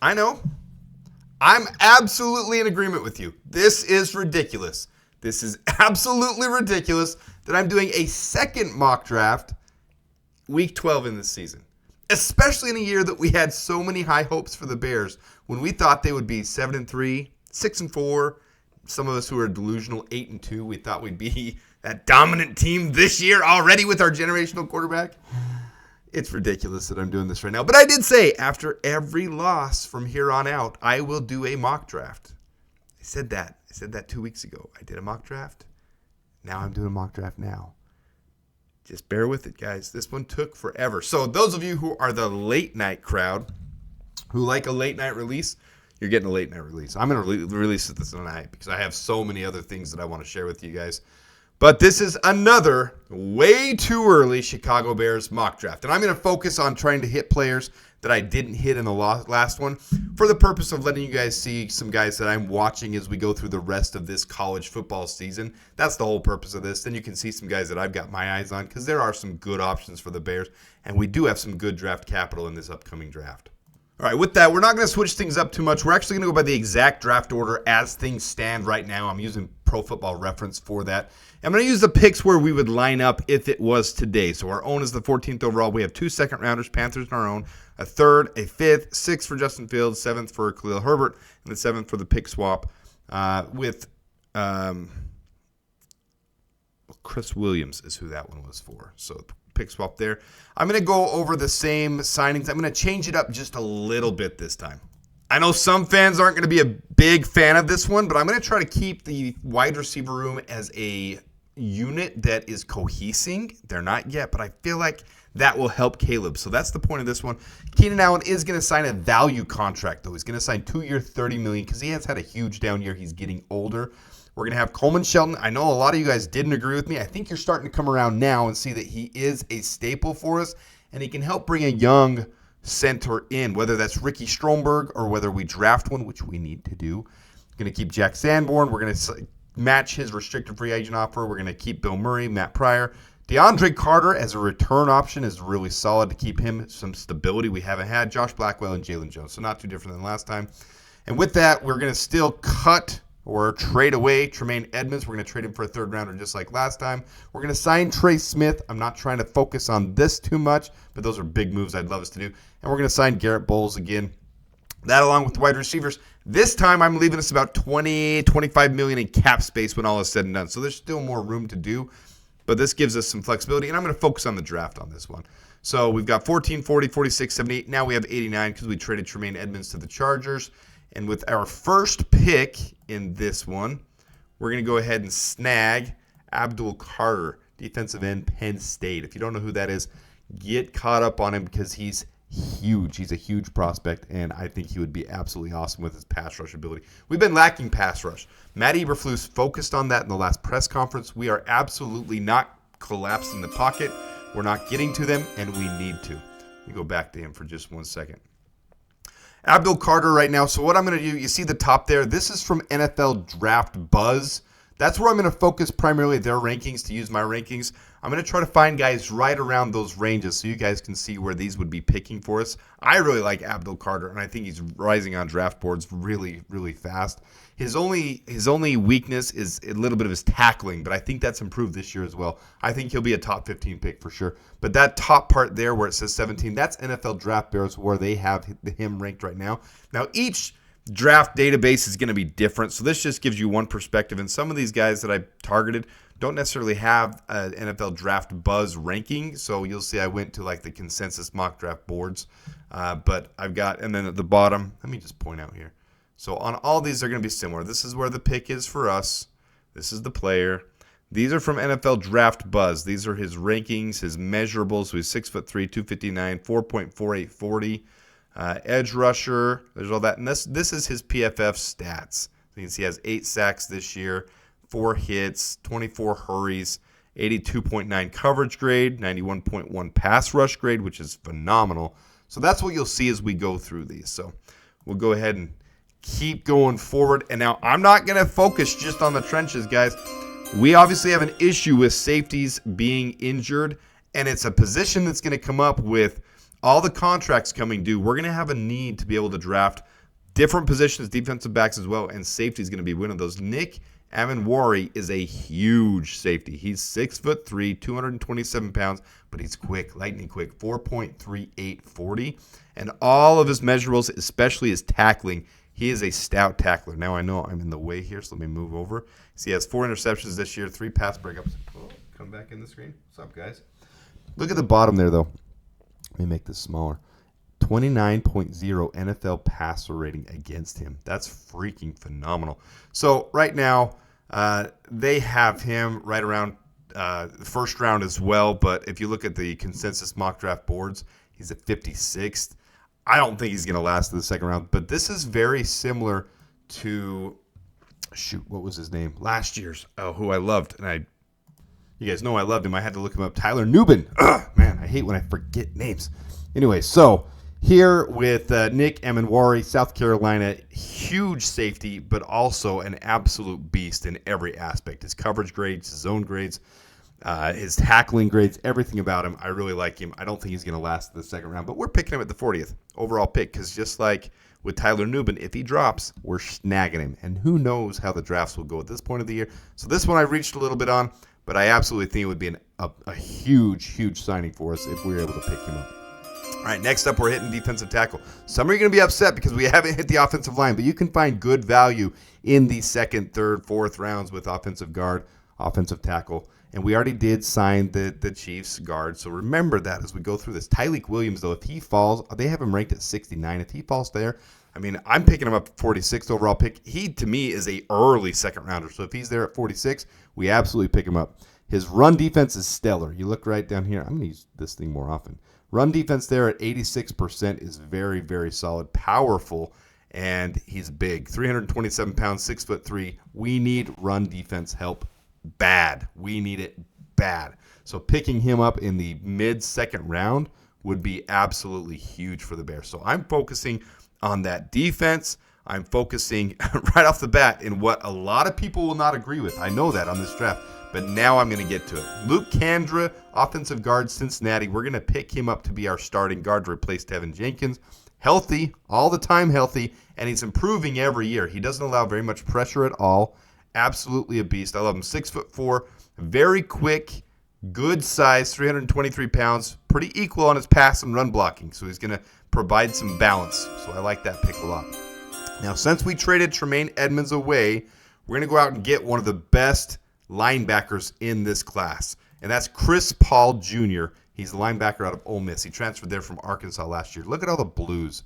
I know. I'm absolutely in agreement with you. This is ridiculous. This is absolutely ridiculous that I'm doing a second mock draft week 12 in this season. Especially in a year that we had so many high hopes for the Bears when we thought they would be 7-3, 6-4. Some of us who are delusional 8-2, we thought we'd be that dominant team this year already with our generational quarterback. It's ridiculous that I'm doing this right now. But I did say after every loss from here on out, I will do a mock draft. I said that 2 weeks ago. I did a mock draft. Now I'm doing a mock draft now. Just bear with it, guys. This one took forever. So those of you who are the late night crowd, who like a late night release, you're getting a late night release. I'm going to release it this tonight because I have so many other things that I want to share with you guys. But this is another way too early Chicago Bears mock draft. And I'm going to focus on trying to hit players that I didn't hit in the last one for the purpose of letting you guys see some guys that I'm watching as we go through the rest of this college football season. That's the whole purpose of this. Then you can see some guys that I've got my eyes on because there are some good options for the Bears. And we do have some good draft capital in this upcoming draft. All right, with that, we're not going to switch things up too much. We're actually going to go by the exact draft order as things stand right now. I'm using Pro Football Reference for that. I'm going to use the picks where we would line up if it was today. So our own is the 14th overall. We have 2 second-rounders, Panthers in our own, a third, a fifth, 6th for Justin Fields, 7th for Khalil Herbert, and the 7th for the pick swap with Chris Williams is who that one was for. So pick swap there. I'm going to go over the same signings. I'm going to change it up just a little bit this time. I know some fans aren't going to be a big fan of this one, but I'm going to try to keep the wide receiver room as a unit that is cohesing. They're not yet, but I feel like that will help Caleb. So that's the point of this one. Keenan Allen is going to sign a value contract, though. He's going to sign 2 year, $30 million because he has had a huge down year. He's getting older. We're going to have Coleman Shelton. I know a lot of you guys didn't agree with me. I think you're starting to come around now and see that he is a staple for us, and he can help bring a young center in, whether that's Ricky Stromberg or whether we draft one, which we need to do. We're going to keep Jack Sanborn. We're going to match his restricted free agent offer. We're going to keep Bill Murray, Matt Pryor. DeAndre Carter as a return option is really solid to keep him some stability we haven't had. Josh Blackwell and Jalen Jones, so not too different than last time. And with that, we're going to still cut or trade away Tremaine Edmonds. We're going to trade him for a third rounder just like last time. We're going to sign Trey Smith. I'm not trying to focus on this too much, but those are big moves I'd love us to do. And we're going to sign Garrett Bowles again. That along with the wide receivers. This time I'm leaving us about $20-25 million in cap space when all is said and done. So there's still more room to do, but this gives us some flexibility. And I'm going to focus on the draft on this one. So we've got 14, 40, 46, 78. Now we have 89 because we traded Tremaine Edmonds to the Chargers. And with our first pick in this one, we're going to go ahead and snag Abdul Carter, defensive end, Penn State. If you don't know who that is, get caught up on him because he's huge. He's a huge prospect, and I think he would be absolutely awesome with his pass rush ability. We've been lacking pass rush. Matt Eberflus focused on that in the last press conference. We are absolutely not collapsing the pocket. We're not getting to them, and we need to. Let me go back to him for just 1 second. Abdul Carter right now. So what I'm going to do, you see the top there. This is from NFL Draft Buzz. That's where I'm going to focus primarily their rankings to use my rankings. I'm going to try to find guys right around those ranges so you guys can see where these would be picking for us. I really like Abdul Carter, and I think he's rising on draft boards really, really fast. His only weakness is a little bit of his tackling, but I think that's improved this year as well. I think he'll be a top 15 pick for sure. But that top part there where it says 17, that's NFL Draft Bears where they have him ranked right now. Now, each draft database is going to be different, so this just gives you one perspective. And some of these guys that I targeted don't necessarily have an NFL Draft Buzz ranking, so you'll see I went to like the consensus mock draft boards. But I've got, and then at the bottom, let me just point out here. So on all these, they're going to be similar. This is where the pick is for us. This is the player. These are from NFL Draft Buzz. These are his rankings, his measurables. So he's 6'3", 259, 4.48 40. Edge rusher. There's all that. And this is his PFF stats. So you can see he has 8 sacks this year, 4 hits, 24 hurries, 82.9 coverage grade, 91.1 pass rush grade, which is phenomenal. So that's what you'll see as we go through these. So we'll go ahead and keep going forward. And now I'm not going to focus just on the trenches, guys. We obviously have an issue with safeties being injured, and it's a position that's going to come up with all the contracts coming due, we're going to have a need to be able to draft different positions, defensive backs as well, and safety is going to be one of those. Nick Amenwari is a huge safety. He's 6'3", 227 pounds, but he's quick, lightning quick, 4.3840. And all of his measurables, especially his tackling, he is a stout tackler. Now I know I'm in the way here, so let me move over. See, he has 4 interceptions this year, 3 pass breakups. Oh, come back in the screen. What's up, guys? Look at the bottom there, though. Let me make this smaller. 29.0 NFL passer rating against him. That's freaking phenomenal. So right now, they have him right around the first round as well. But if you look at the consensus mock draft boards, he's at 56th. I don't think he's going to last to the second round. But this is very similar to, what was his name? Last year's, who I loved. And you guys know I loved him. I had to look him up. Tyler Nubin. Man, I hate when I forget names. Anyway, so here with Nick Amenwari, South Carolina, huge safety, but also an absolute beast in every aspect. His coverage grades, his zone grades, his tackling grades, everything about him. I really like him. I don't think he's going to last the second round, but we're picking him at the 40th overall pick because just like with Tyler Nubin, if he drops, we're snagging him. And who knows how the drafts will go at this point of the year. So this one I reached a little bit on, but I absolutely think it would be a huge, huge signing for us if we were able to pick him up. All right, next up, we're hitting defensive tackle. Some of you are going to be upset because we haven't hit the offensive line, but you can find good value in the second, third, fourth rounds with offensive guard, offensive tackle. And we already did sign the Chiefs guard, so remember that as we go through this. Tyleik Williams, though, if he falls, they have him ranked at 69. If he falls there, I mean, I'm picking him up at 46th overall pick. He, to me, is a early second rounder. So if he's there at 46, we absolutely pick him up. His run defense is stellar. You look right down here. I'm going to use this thing more often. Run defense there at 86% is very, very solid, powerful, and he's big. 327 pounds, 6'3". We need run defense help bad. We need it bad. So picking him up in the mid-second round would be absolutely huge for the Bears. So I'm focusing on that defense. I'm focusing right off the bat in what a lot of people will not agree with. I know that on this draft. But now I'm going to get to it. Luke Kandra, offensive guard, Cincinnati. We're going to pick him up to be our starting guard to replace Tevin Jenkins. Healthy, all the time healthy, and he's improving every year. He doesn't allow very much pressure at all. Absolutely a beast. I love him. 6'4", very quick, good size, 323 pounds, pretty equal on his pass and run blocking. So he's going to provide some balance. So I like that pick a lot. Now, since we traded Tremaine Edmonds away, we're going to go out and get one of the best linebackers in this class, and that's Chris Paul Jr. He's the linebacker out of Ole Miss. He transferred there from Arkansas last year. Look at all the blues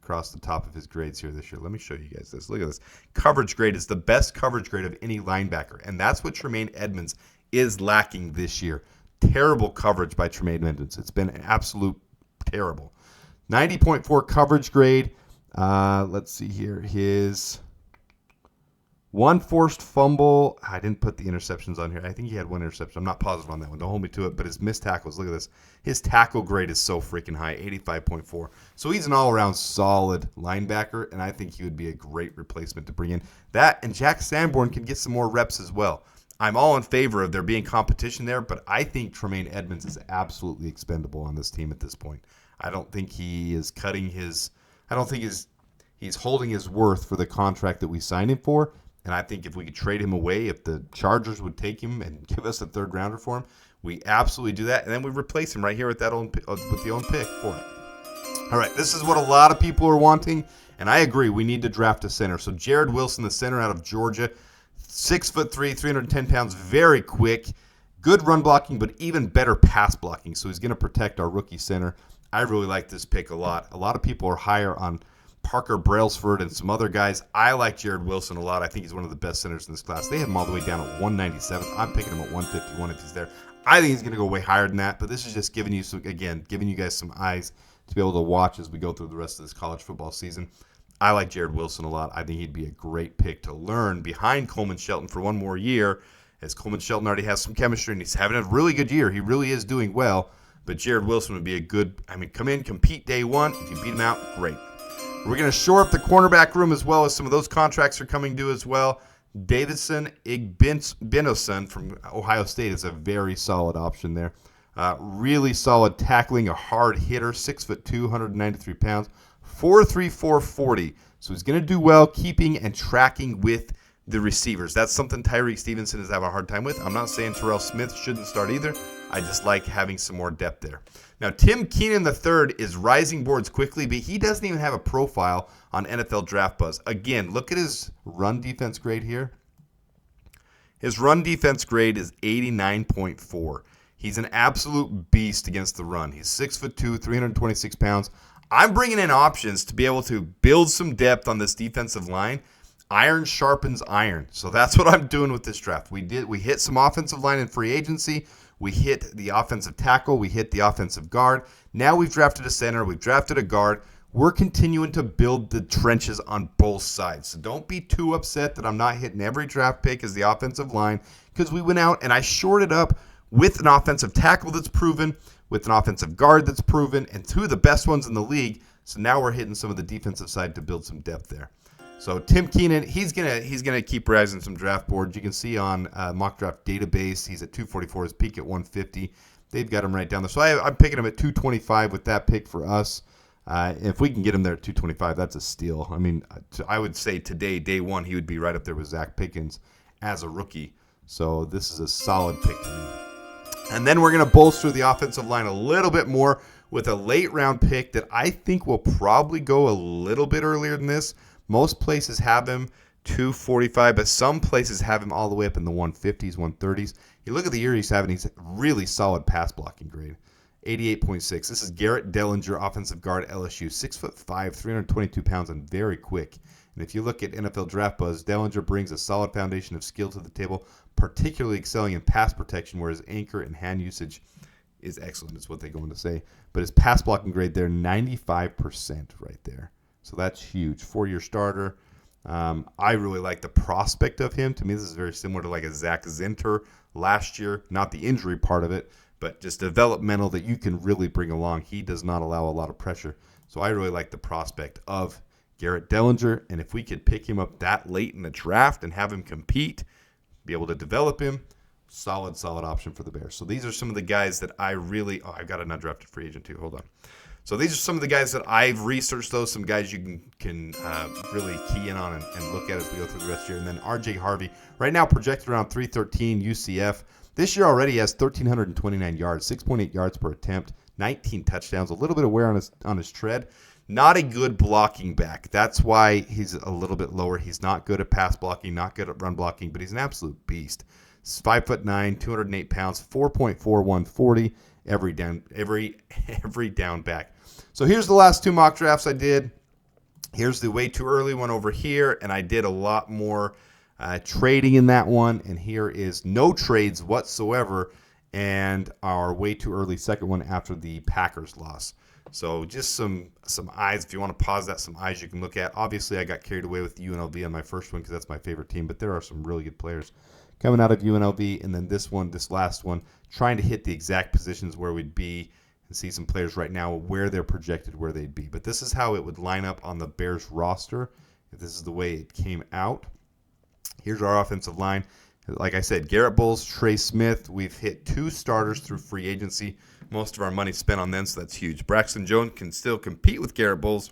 across the top of his grades here this year. Let me show you guys this. Look at this. Coverage grade is the best coverage grade of any linebacker, and that's what Tremaine Edmonds is lacking this year. Terrible coverage by Tremaine Edmonds. It's been absolute terrible. 90.4 coverage grade. Let's see here. His one forced fumble. I didn't put the interceptions on here. I think he had one interception. I'm not positive on that one. Don't hold me to it. But his missed tackles, look at this. His tackle grade is so freaking high, 85.4. So he's an all-around solid linebacker, and I think he would be a great replacement to bring in. That and Jack Sanborn can get some more reps as well. I'm all in favor of there being competition there, but I think Tremaine Edmonds is absolutely expendable on this team at this point. I don't think he is cutting his – I don't think he's holding his worth for the contract that we signed him for. And I think if we could trade him away, if the Chargers would take him and give us a third rounder for him, we absolutely do that. And then we replace him right here with the own pick for it. All right, this is what a lot of people are wanting, and I agree. We need to draft a center. So Jared Wilson, the center out of Georgia, 6'3", 310 pounds, very quick, good run blocking, but even better pass blocking. So he's going to protect our rookie center. I really like this pick a lot. A lot of people are higher on Parker Brailsford and some other guys. I like Jared Wilson a lot. I think he's one of the best centers in this class. They have him all the way down at 197. I'm picking him at 151 if he's there. I think he's going to go way higher than that, but this is just giving you guys some eyes to be able to watch as we go through the rest of this college football season. I like Jared Wilson a lot. I think he'd be a great pick to learn behind Coleman Shelton for one more year, as Coleman Shelton already has some chemistry, and he's having a really good year. He really is doing well, but Jared Wilson would be a good, come in, compete day one. If you beat him out, great. We're going to shore up the cornerback room as well as some of those contracts are coming due as well. Davidson Igbinosun from Ohio State is a very solid option there. Really solid tackling, a hard hitter, 6'2", 193 pounds, 4'3", 440. So he's going to do well keeping and tracking with the receivers. That's something Tyreek Stevenson is having a hard time with. I'm not saying Terrell Smith shouldn't start either. I just like having some more depth there. Now, Tim Keenan III is rising boards quickly, but he doesn't even have a profile on NFL Draft Buzz. Again, look at his run defense grade here. His run defense grade is 89.4. He's an absolute beast against the run. He's 6'2", 326 pounds. I'm bringing in options to be able to build some depth on this defensive line. Iron sharpens iron. So that's what I'm doing with this draft. We hit some offensive line in free agency. We hit the offensive tackle. We hit the offensive guard. Now we've drafted a center. We've drafted a guard. We're continuing to build the trenches on both sides. So don't be too upset that I'm not hitting every draft pick as the offensive line, because we went out and I shorted up with an offensive tackle that's proven, with an offensive guard that's proven, and two of the best ones in the league. So now we're hitting some of the defensive side to build some depth there. So Tim Keenan, he's gonna keep rising some draft boards. You can see on mock draft database, he's at 244, his peak at 150. They've got him right down there. So I'm picking him at 225 with that pick for us. If we can get him there at 225, that's a steal. I mean, I would say today, day one, he would be right up there with Zach Pickens as a rookie. So this is a solid pick to me. And then we're going to bolster the offensive line a little bit more with a late round pick that I think will probably go a little bit earlier than this. Most places have him 245, but some places have him all the way up in the 150s, 130s. You look at the year he's having, he's really solid pass blocking grade. 88.6. This is Garrett Dellinger, offensive guard, LSU. 6'5", 322 pounds, and very quick. And if you look at NFL Draft Buzz, Dellinger brings a solid foundation of skill to the table, particularly excelling in pass protection, where his anchor and hand usage is excellent, is what they're going to say. But his pass blocking grade there, 95% right there. So that's huge. 4-year starter. I really like the prospect of him. To me, this is very similar to like a Zach Zinter last year. Not the injury part of it, but just developmental that you can really bring along. He does not allow a lot of pressure. So I really like the prospect of Garrett Dellinger. And if we could pick him up that late in the draft and have him compete, be able to develop him, solid option for the Bears. So these are some of the guys that I really... Oh, I've got an undrafted free agent too. Hold on. So these are some of the guys that I've researched, though, some guys you can really key in on and look at as we go through the rest of the year. And then R.J. Harvey, right now projected around 313 UCF. This year already has 1,329 yards, 6.8 yards per attempt, 19 touchdowns, a little bit of wear on his tread. Not a good blocking back. That's why he's a little bit lower. He's not good at pass blocking, not good at run blocking, but he's an absolute beast. He's 5'9", 208 pounds, 4.4, 140 every down back. So here's the last two mock drafts I did. Here's the way too early one over here, and I did a lot more trading in that one. And here is no trades whatsoever, and our way too early second one after the Packers loss. So just some eyes. If you want to pause that, some eyes you can look at. Obviously, I got carried away with UNLV on my first one because that's my favorite team, but there are some really good players coming out of UNLV. And then this last one, trying to hit the exact positions where we'd be and see some players right now where they're projected where they'd be. But this is how it would line up on the Bears roster if this is the way it came out. Here's our offensive line. Like I said, Garrett Bowles, Trey Smith. We've hit 2 starters through free agency. Most of our money spent on them, so that's huge. Braxton Jones can still compete with Garrett Bowles.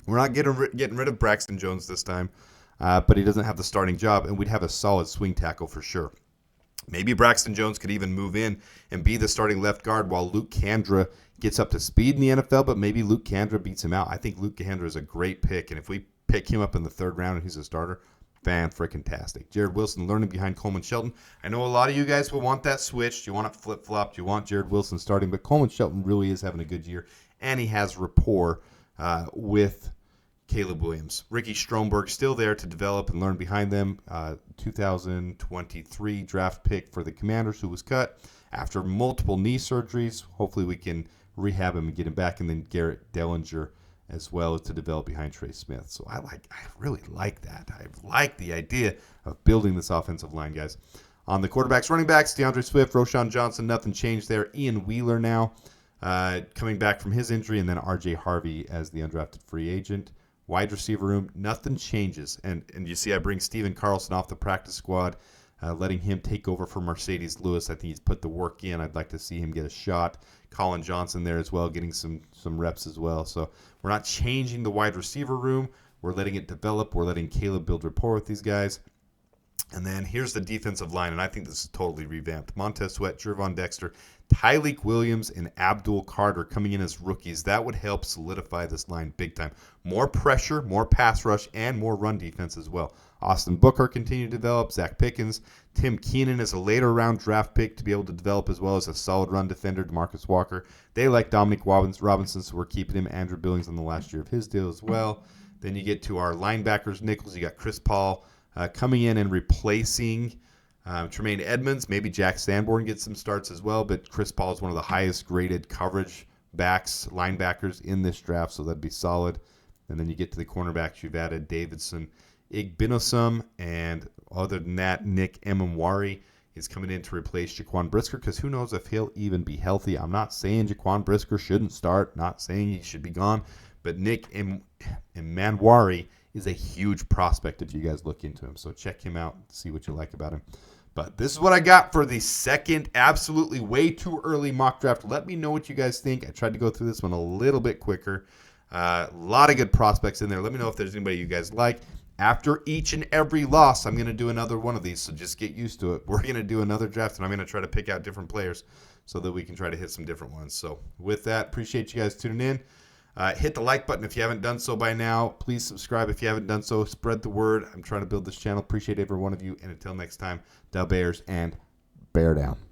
We're not getting rid of Braxton Jones this time, but he doesn't have the starting job, and we'd have a solid swing tackle for sure. Maybe Braxton Jones could even move in and be the starting left guard while Luke Kandra gets up to speed in the NFL, but maybe Luke Kandra beats him out. I think Luke Kandra is a great pick, and if we pick him up in the 3rd round and he's a starter, fan-freaking-tastic. Jared Wilson learning behind Coleman Shelton. I know a lot of you guys will want that switched. You want it flip-flopped. You want Jared Wilson starting, but Coleman Shelton really is having a good year, and he has rapport with Caleb Williams. Ricky Stromberg still there to develop and learn behind them. 2023 draft pick for the Commanders, who was cut after multiple knee surgeries. Hopefully we can rehab him and get him back, and then Garrett Dellinger as well to develop behind Trey Smith. So I really like that. I like the idea of building this offensive line, guys. On the quarterbacks, running backs, DeAndre Swift, Roschon Johnson, nothing changed there. Ian Wheeler now coming back from his injury, and then R.J. Harvey as the undrafted free agent. Wide receiver room, nothing changes. And you see I bring Steven Carlson off the practice squad. letting him take over for Mercedes Lewis. I think he's put the work in. I'd like to see him get a shot. Colin Johnson there as well, getting some reps as well. So we're not changing the wide receiver room. We're letting it develop. We're letting Caleb build rapport with these guys. And then here's the defensive line, and I think this is totally revamped. Montez Sweat, Jervon Dexter, Tyleek Williams, and Abdul Carter coming in as rookies. That would help solidify this line big time. More pressure, more pass rush, and more run defense as well. Austin Booker continued to develop. Zach Pickens. Tim Keenan is a later round draft pick to be able to develop as well as a solid run defender. DeMarcus Walker. They like Dominic Robinson, so we're keeping him. Andrew Billings on the last year of his deal as well. Then you get to our linebackers, nickels. You got Chris Paul coming in and replacing Tremaine Edmonds. Maybe Jack Sanborn gets some starts as well, but Chris Paul is one of the highest graded coverage linebackers in this draft, so that'd be solid. And then you get to the cornerbacks. You've added Davidson Igbinosum, and other than that, Nick Emmanwari is coming in to replace Jaquan Brisker, because who knows if he'll even be healthy. I'm not saying Jaquan Brisker shouldn't start, not saying he should be gone, but Nick Emmanwari is a huge prospect if you guys look into him. So check him out, see what you like about him. But this is what I got for the second absolutely way too early mock draft. Let me know what you guys think. I tried to go through this one a little bit quicker. A lot of good prospects in there. Let me know if there's anybody you guys like. After each and every loss, I'm going to do another one of these, so just get used to it. We're going to do another draft, and I'm going to try to pick out different players so that we can try to hit some different ones. So with that, appreciate you guys tuning in. Hit the like button if you haven't done so by now. Please subscribe if you haven't done so. Spread the word. I'm trying to build this channel. Appreciate every one of you. And until next time, dabears and bear down.